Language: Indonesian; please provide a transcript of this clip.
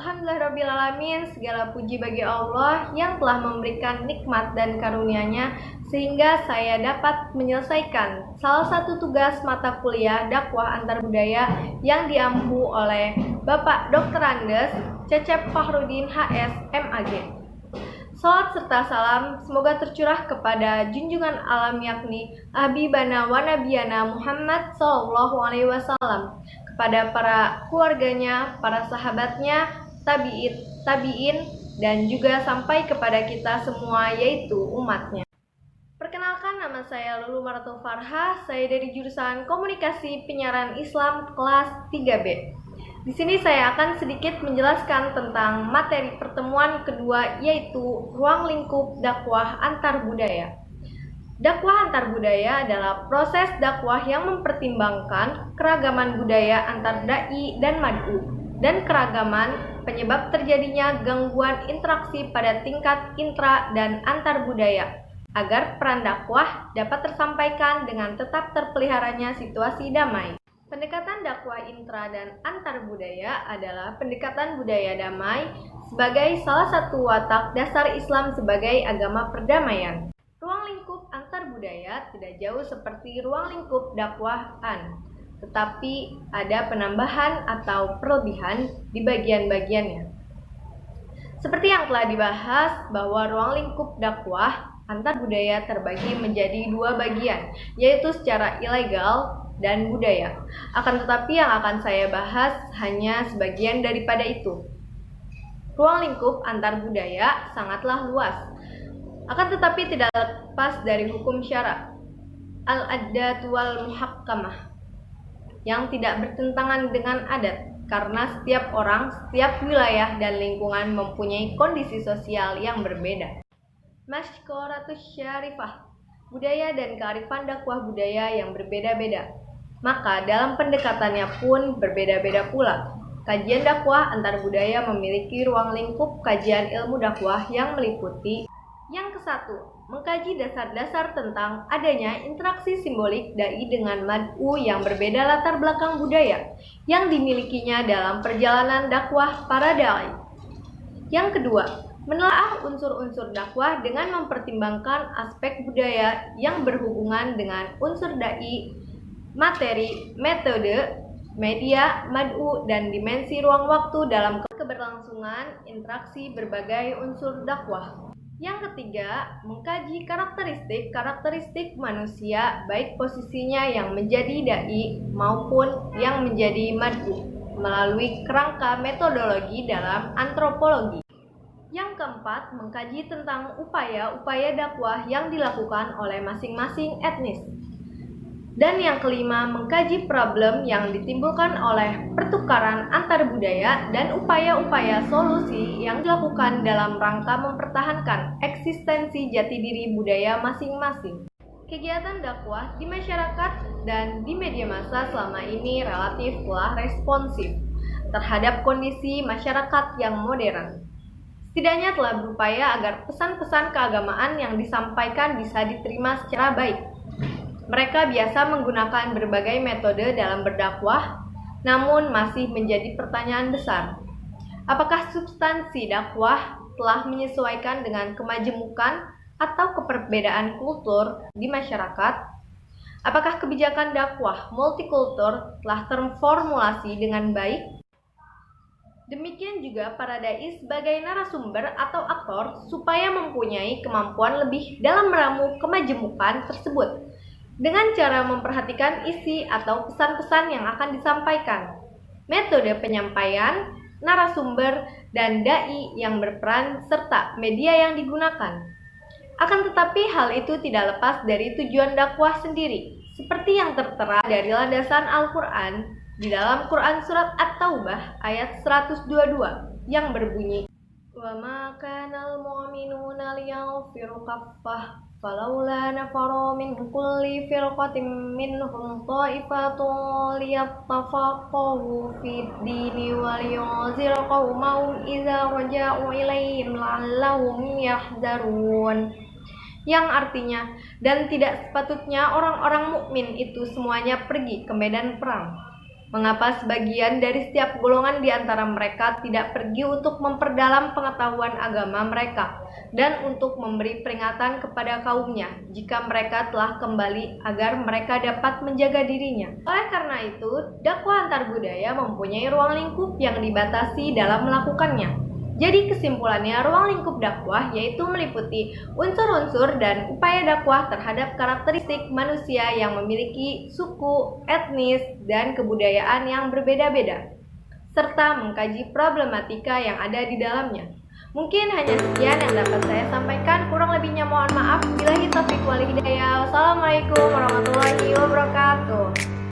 Alhamdulillahirrabbilalamin, segala puji bagi Allah yang telah memberikan nikmat dan karunia-Nya sehingga saya dapat menyelesaikan salah satu tugas mata kuliah dakwah antar budaya yang diampu oleh Bapak Dr. Andes Cecep Fahrudin HS MAG. Salawat serta salam semoga tercurah kepada junjungan alam yakni Habibana wa Nabiyana Muhammad SAW, kepada para keluarganya, para sahabatnya, tabi'in, dan juga sampai kepada kita semua yaitu umatnya. Perkenalkan, nama saya Lulu Maratul Farha, saya dari jurusan Komunikasi Penyiaran Islam kelas 3B. Di sini saya akan sedikit menjelaskan tentang materi pertemuan kedua yaitu ruang lingkup dakwah antar budaya. Dakwah antar budaya adalah proses dakwah yang mempertimbangkan keragaman budaya antar dai dan mad'u dan keragaman penyebab terjadinya gangguan interaksi pada tingkat intra dan antar budaya agar peran dakwah dapat tersampaikan dengan tetap terpeliharanya situasi damai. Pendekatan dakwah intra dan antar budaya adalah pendekatan budaya damai sebagai salah satu watak dasar Islam sebagai agama perdamaian. Ruang lingkup antar budaya tidak jauh seperti ruang lingkup dakwahan, tetapi ada penambahan atau perlebihan di bagian-bagiannya. Seperti yang telah dibahas bahwa ruang lingkup dakwah antar budaya terbagi menjadi dua bagian, yaitu secara ilegal dan budaya. Akan tetapi yang akan saya bahas hanya sebagian daripada itu. Ruang lingkup antar budaya sangatlah luas, akan tetapi tidak lepas dari hukum syara al-adat wal muhakkamah yang tidak bertentangan dengan adat, karena setiap orang, setiap wilayah dan lingkungan mempunyai kondisi sosial yang berbeda. Masykoratus syarifah, budaya dan kearifan dakwah budaya yang berbeda-beda, maka dalam pendekatannya pun berbeda-beda pula. Kajian dakwah antar budaya memiliki ruang lingkup kajian ilmu dakwah yang meliputi: yang ke-1, mengkaji dasar-dasar tentang adanya interaksi simbolik dai dengan mad'u yang berbeda latar belakang budaya yang dimilikinya dalam perjalanan dakwah para dai. Yang kedua, menelaah unsur-unsur dakwah dengan mempertimbangkan aspek budaya yang berhubungan dengan unsur dai, materi, metode, media, mad'u, dan dimensi ruang waktu dalam keberlangsungan interaksi berbagai unsur dakwah. Yang ketiga, mengkaji karakteristik manusia, baik posisinya yang menjadi dai maupun yang menjadi mad'u, melalui kerangka metodologi dalam antropologi. Yang keempat, mengkaji tentang upaya-upaya dakwah yang dilakukan oleh masing-masing etnis. Dan yang kelima, mengkaji problem yang ditimbulkan oleh pertukaran antar budaya dan upaya-upaya solusi yang dilakukan dalam rangka mempertahankan eksistensi jati diri budaya masing-masing. Kegiatan dakwah di masyarakat dan di media massa selama ini relatif telah responsif terhadap kondisi masyarakat yang modern. Setidaknya telah berupaya agar pesan-pesan keagamaan yang disampaikan bisa diterima secara baik. Mereka biasa menggunakan berbagai metode dalam berdakwah, namun masih menjadi pertanyaan besar. Apakah substansi dakwah telah menyesuaikan dengan kemajemukan atau keperbedaan kultur di masyarakat? Apakah kebijakan dakwah multikultur telah terformulasi dengan baik? Demikian juga para dai sebagai narasumber atau aktor supaya mempunyai kemampuan lebih dalam meramu kemajemukan tersebut dengan cara memperhatikan isi atau pesan-pesan yang akan disampaikan, metode penyampaian, narasumber, dan dai yang berperan, serta media yang digunakan. Akan tetapi hal itu tidak lepas dari tujuan dakwah sendiri, seperti yang tertera dari landasan Al-Quran di dalam Quran Surat At-Taubah ayat 122 yang berbunyi, وَمَا كَانَ الْمُؤْمِنُونَ لِيَنْفِرُوا كَافَّةً فَلَوْلَا نَفَرَ مِنْ كُلِّ فِرْقَةٍ مِنْهُمْ طَائِفَةٌ لِيَتَّفَقَّهُوا فِي الدِّينِ وَلِيُنْذِرَ قَوْمَهُمْ إِذَا رَجَعُوا إِلَيْهِمْ لَعَلَّهُمْ يَحْذَرُونَ. Yang artinya, dan tidak sepatutnya orang-orang mukmin itu semuanya pergi ke medan perang, Mengapa sebagian dari setiap golongan di antara mereka tidak pergi untuk memperdalam pengetahuan agama mereka dan untuk memberi peringatan kepada kaumnya jika mereka telah kembali agar mereka dapat menjaga dirinya? Oleh karena itu, dakwah antar budaya mempunyai ruang lingkup yang dibatasi dalam melakukannya. Jadi kesimpulannya, ruang lingkup dakwah yaitu meliputi unsur-unsur dan upaya dakwah terhadap karakteristik manusia yang memiliki suku, etnis, dan kebudayaan yang berbeda-beda, serta mengkaji problematika yang ada di dalamnya. Mungkin hanya sekian yang dapat saya sampaikan, kurang lebihnya mohon maaf. Billahi taufiq wal hidayah. Wassalamualaikum warahmatullahi wabarakatuh.